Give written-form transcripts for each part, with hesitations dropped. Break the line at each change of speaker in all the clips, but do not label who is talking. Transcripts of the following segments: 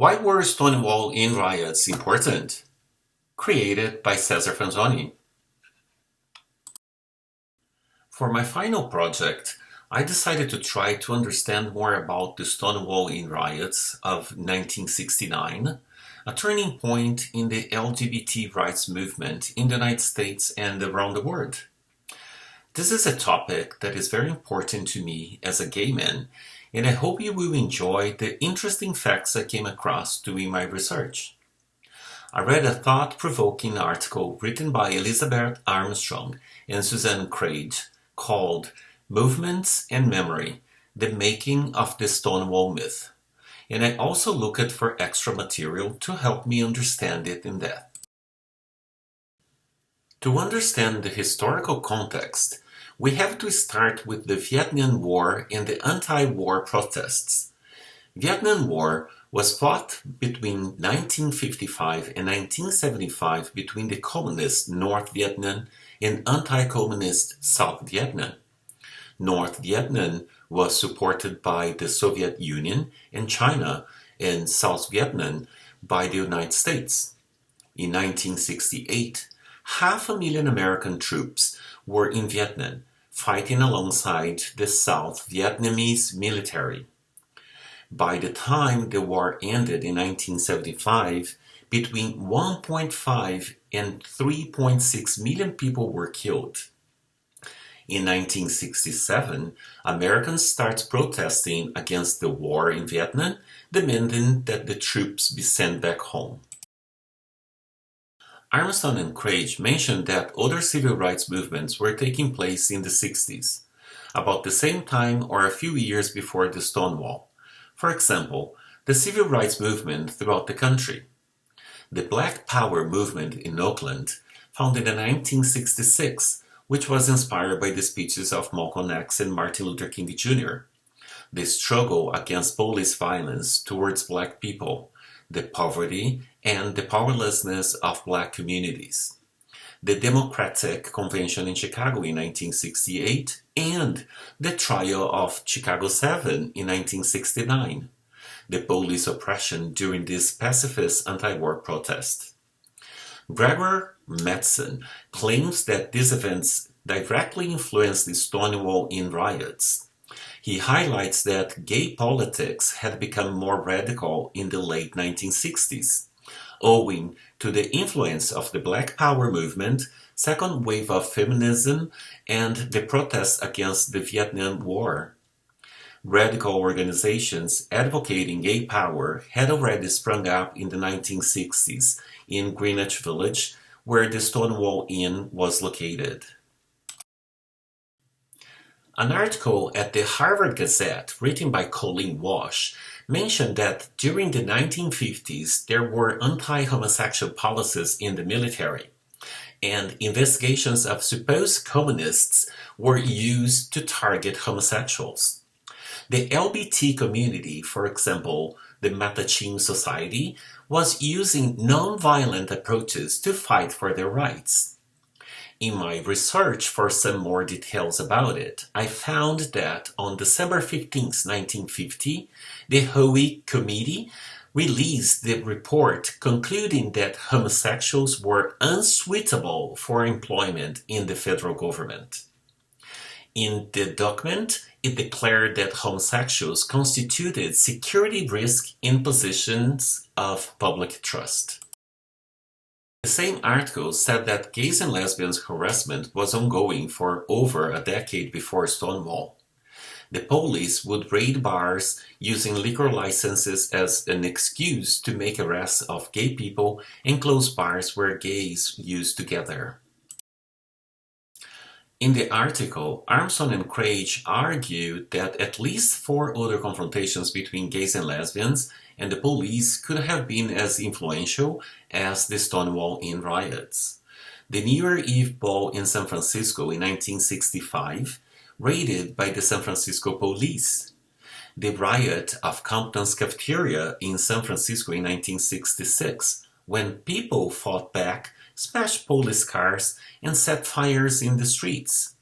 Why were Stonewall Inn riots important? Created by Cesar Franzoni. For my final project, I decided to try to understand more about the Stonewall Inn riots of 1969, a turning point in the LGBT rights movement in the United States and around the world. This is a topic that is very important to me as a gay man, and I hope you will enjoy the interesting facts I came across doing my research. I read a thought-provoking article written by Elizabeth Armstrong and Suzanne Craig called Movements and Memory: The Making of the Stonewall Myth, and I also looked for extra material to help me understand it in depth. To understand the historical context, we have to start with the Vietnam War and the anti-war protests. Vietnam War was fought between 1955 and 1975 between the communist North Vietnam and anti-communist South Vietnam. North Vietnam was supported by the Soviet Union and China, and South Vietnam by the United States. In 1968, 500,000 American troops were in Vietnam, fighting alongside the South Vietnamese military. By the time the war ended in 1975, between 1.5 and 3.6 million people were killed. In 1967, Americans started protesting against the war in Vietnam, demanding that the troops be sent back home. Armstrong and Craig mentioned that other civil rights movements were taking place in the 60s, about the same time or a few years before the Stonewall. For example, the civil rights movement throughout the country. The Black Power movement in Oakland, founded in 1966, which was inspired by the speeches of Malcolm X and Martin Luther King Jr. The struggle against police violence towards Black people, the poverty and the powerlessness of Black communities. The Democratic Convention in Chicago in 1968, and the trial of Chicago 7 in 1969, the police oppression during this pacifist anti-war protest. Gregor Mattson claims that these events directly influenced the Stonewall Inn riots. He highlights that gay politics had become more radical in the late 1960s, owing to the influence of the Black Power movement, second wave of feminism, and the protests against the Vietnam War. Radical organizations advocating gay power had already sprung up in the 1960s in Greenwich Village, where the Stonewall Inn was located. An article at the Harvard Gazette written by Colleen Walsh mentioned that during the 1950s there were anti-homosexual policies in the military, and investigations of supposed communists were used to target homosexuals. The LGBT community, for example, the Matachim Society, was using non-violent approaches to fight for their rights. In my research for some more details about it, I found that on December 15, 1950, the Hoey Committee released the report concluding that homosexuals were unsuitable for employment in the federal government. In the document, it declared that homosexuals constituted security risk in positions of public trust. The same article said that gays and lesbians harassment was ongoing for over a decade before Stonewall. The police would raid bars using liquor licenses as an excuse to make arrests of gay people and close bars where gays used to gather. In the article, Armstrong and Craig argued that at least 4 other confrontations between gays and lesbians and the police could have been as influential as the Stonewall Inn riots. The New Year's Eve ball in San Francisco in 1965, raided by the San Francisco police. The riot of Compton's cafeteria in San Francisco in 1966, when people fought back, smashed police cars, and set fires in the streets.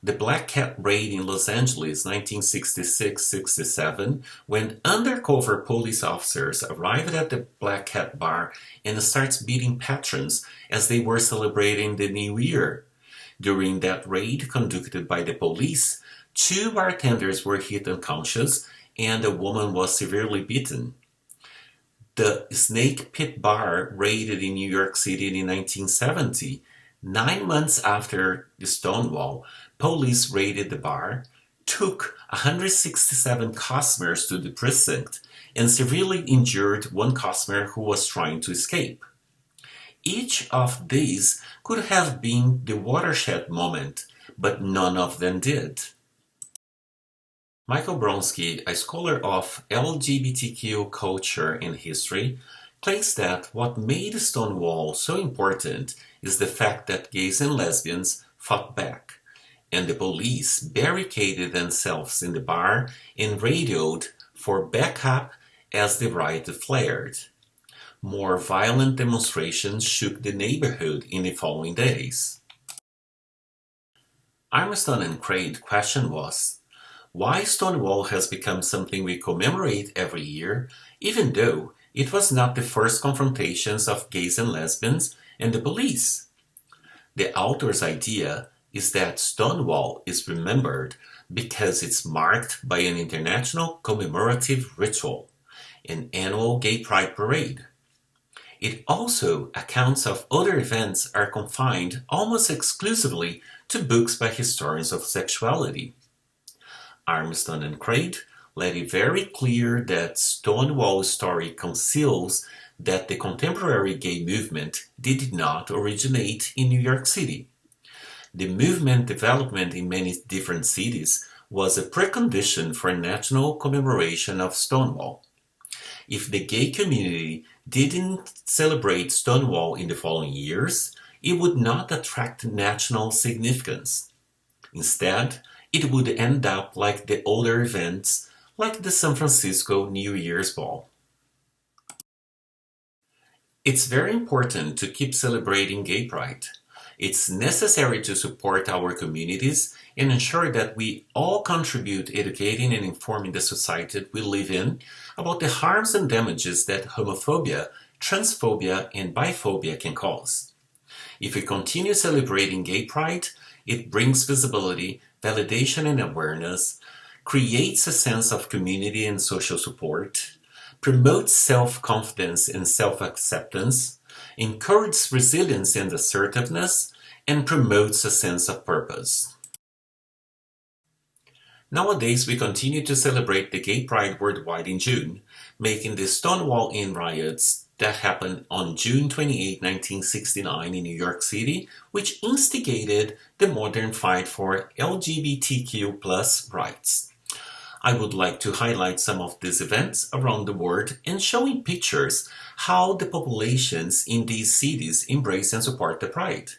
The Black Cat raid in Los Angeles 1966-67, when undercover police officers arrived at the Black Cat bar and starts beating patrons as they were celebrating the New Year. During that raid conducted by the police, 2 bartenders were hit unconscious and a woman was severely beaten. The Snake Pit Bar raided in New York City in 1970. 9 months after the Stonewall, police raided the bar, took 167 customers to the precinct, and severely injured one customer who was trying to escape. Each of these could have been the watershed moment, but none of them did. Michael Bronski, a scholar of LGBTQ culture and history, claims that what made Stonewall so important is the fact that gays and lesbians fought back, and the police barricaded themselves in the bar and radioed for backup as the riot flared. More violent demonstrations shook the neighborhood in the following days. Armstrong and Craig's question was, why Stonewall has become something we commemorate every year, even though it was not the first confrontations of gays and lesbians and the police. The author's idea is that Stonewall is remembered because it's marked by an international commemorative ritual, an annual gay pride parade. It also accounts of other events are confined almost exclusively to books by historians of sexuality. Armstrong and Craig let it very clear that Stonewall's story conceals that the contemporary gay movement did not originate in New York City. The movement development in many different cities was a precondition for national commemoration of Stonewall. If the gay community didn't celebrate Stonewall in the following years, it would not attract national significance. Instead, it would end up like the older events, like the San Francisco New Year's Ball. It's very important to keep celebrating gay pride. It's necessary to support our communities and ensure that we all contribute educating and informing the society we live in about the harms and damages that homophobia, transphobia, and biphobia can cause. If we continue celebrating gay pride, it brings visibility, validation and awareness, creates a sense of community and social support, promotes self-confidence and self-acceptance, encourages resilience and assertiveness, and promotes a sense of purpose. Nowadays, we continue to celebrate the Gay Pride worldwide in June, making the Stonewall Inn riots that happened on June 28, 1969 in New York City, which instigated the modern fight for LGBTQ+ rights. I would like to highlight some of these events around the world and showing pictures how the populations in these cities embrace and support the pride.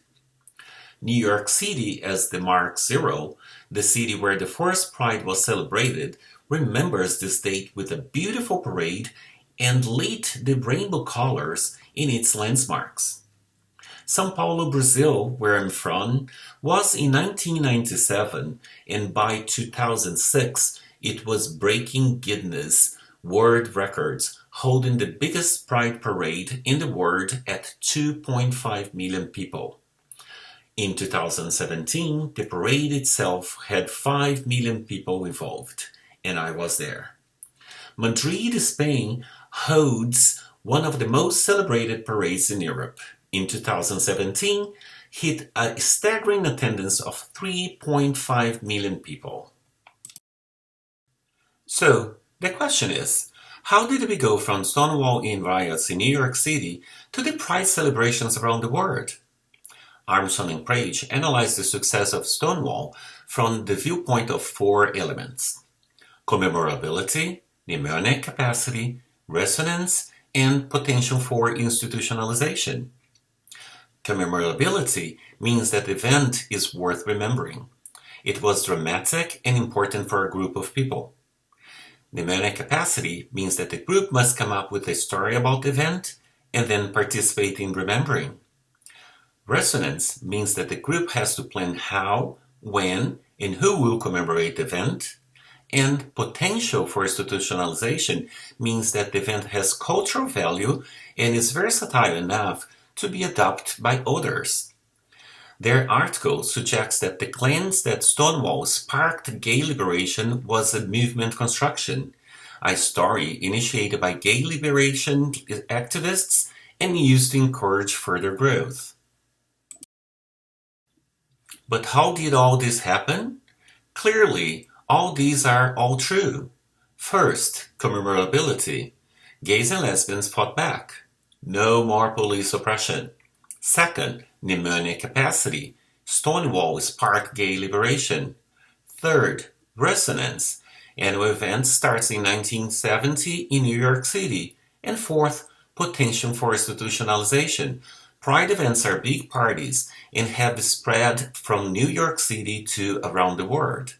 New York City, as the Mark Zero, the city where the first Pride was celebrated, remembers this date with a beautiful parade and lit the rainbow colors in its landmarks. São Paulo, Brazil, where I'm from, was in 1997, and by 2006 it was breaking Guinness World Records, holding the biggest Pride parade in the world at 2.5 million people. In 2017, the parade itself had 5 million people involved, and I was there. Madrid, Spain, holds one of the most celebrated parades in Europe. In 2017, hit a staggering attendance of 3.5 million people. So, the question is, how did we go from Stonewall Inn riots in New York City to the Pride celebrations around the world? Armstrong and Craig analyzed the success of Stonewall from the viewpoint of 4 elements: commemorability, mnemonic capacity, resonance, and potential for institutionalization. Commemorability means that the event is worth remembering. It was dramatic and important for a group of people. Mnemonic capacity means that the group must come up with a story about the event and then participate in remembering. Resonance means that the group has to plan how, when, and who will commemorate the event. And potential for institutionalization means that the event has cultural value and is versatile enough to be adopted by others. Their article suggests that the claims that Stonewall sparked gay liberation was a movement construction, a story initiated by gay liberation activists and used to encourage further growth. But how did all this happen? Clearly, all these are all true. First, commemorability. Gays and lesbians fought back. No more police oppression. Second, mnemonic capacity. Stonewall sparked gay liberation. Third, resonance. Annual event starts in 1970 in New York City. And fourth, potential for institutionalization. Pride events are big parties and have spread from New York City to around the world.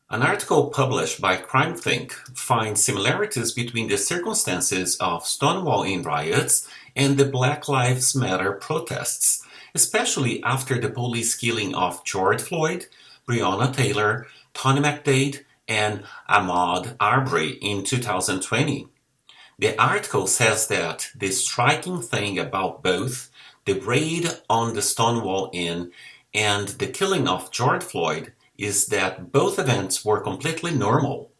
An article published by CrimethInc finds similarities between the circumstances of Stonewall Inn riots and the Black Lives Matter protests, especially after the police killing of George Floyd, Breonna Taylor, Tony McDade, and Ahmaud Arbery in 2020. The article says that the striking thing about both the raid on the Stonewall Inn and the killing of George Floyd is that both events were completely normal.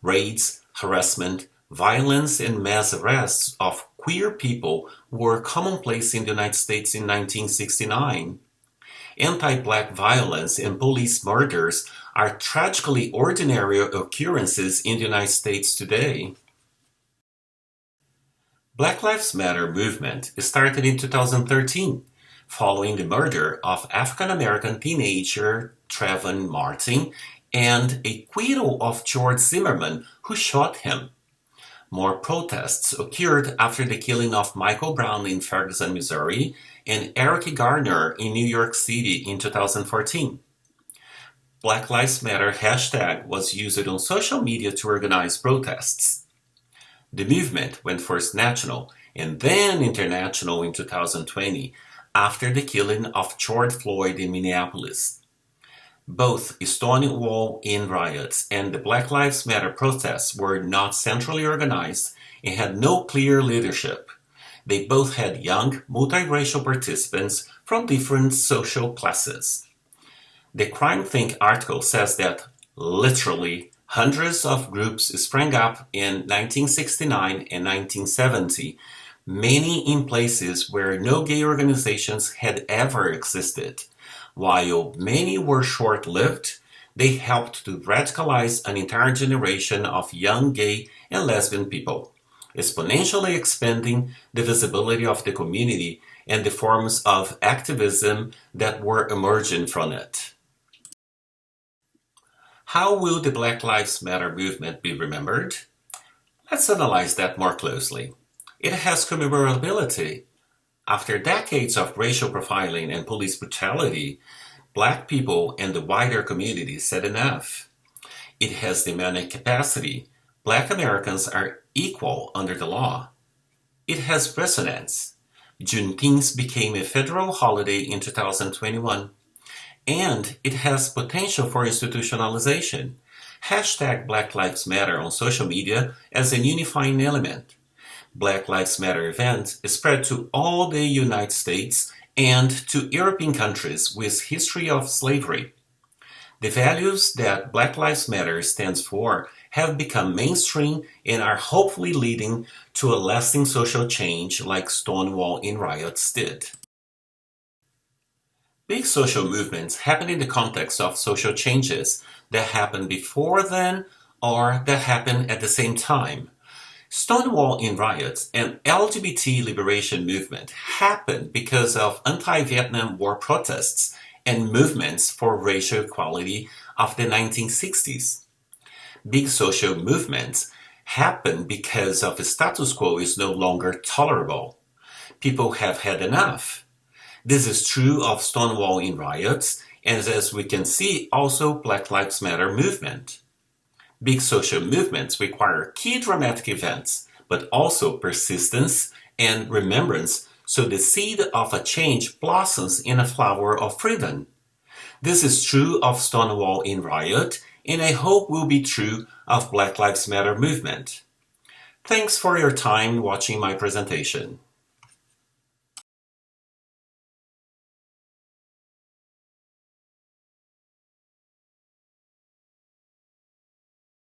Raids, harassment, violence, and mass arrests of queer people were commonplace in the United States in 1969. Anti-black violence and police murders are tragically ordinary occurrences in the United States today. Black Lives Matter movement started in 2013, following the murder of African-American teenager Trayvon Martin and acquittal of George Zimmerman, who shot him. More protests occurred after the killing of Michael Brown in Ferguson, Missouri, and Eric Garner in New York City in 2014. Black Lives Matter hashtag was used on social media to organize protests. The movement went first national and then international in 2020 after the killing of George Floyd in Minneapolis. Both Stonewall Inn riots and the Black Lives Matter protests were not centrally organized and had no clear leadership. They both had young, multiracial participants from different social classes. The CrimethInc article says that, literally, hundreds of groups sprang up in 1969 and 1970, many in places where no gay organizations had ever existed. While many were short-lived, they helped to radicalize an entire generation of young gay and lesbian people, exponentially expanding the visibility of the community and the forms of activism that were emerging from it. How will the Black Lives Matter movement be remembered? Let's analyze that more closely. It has commemorability. After decades of racial profiling and police brutality, Black people and the wider community said enough. It has demanding capacity. Black Americans are equal under the law. It has resonance. Juneteenth became a federal holiday in 2021. And it has potential for institutionalization. Hashtag Black Lives Matter on social media as an unifying element. Black Lives Matter event spread to all the United States and to European countries with history of slavery. The values that Black Lives Matter stands for have become mainstream and are hopefully leading to a lasting social change like Stonewall Inn riots did. Big social movements happen in the context of social changes that happen before then or that happen at the same time. Stonewall Inn riots and LGBT liberation movement happened because of anti-Vietnam War protests and movements for racial equality of the 1960s. Big social movements happen because of the status quo is no longer tolerable. People have had enough. This is true of Stonewall Inn riots and, as we can see, also Black Lives Matter movement. Big social movements require key dramatic events, but also persistence and remembrance so the seed of a change blossoms in a flower of freedom. This is true of Stonewall in Riot, and I hope will be true of Black Lives Matter movement. Thanks for your time watching my presentation.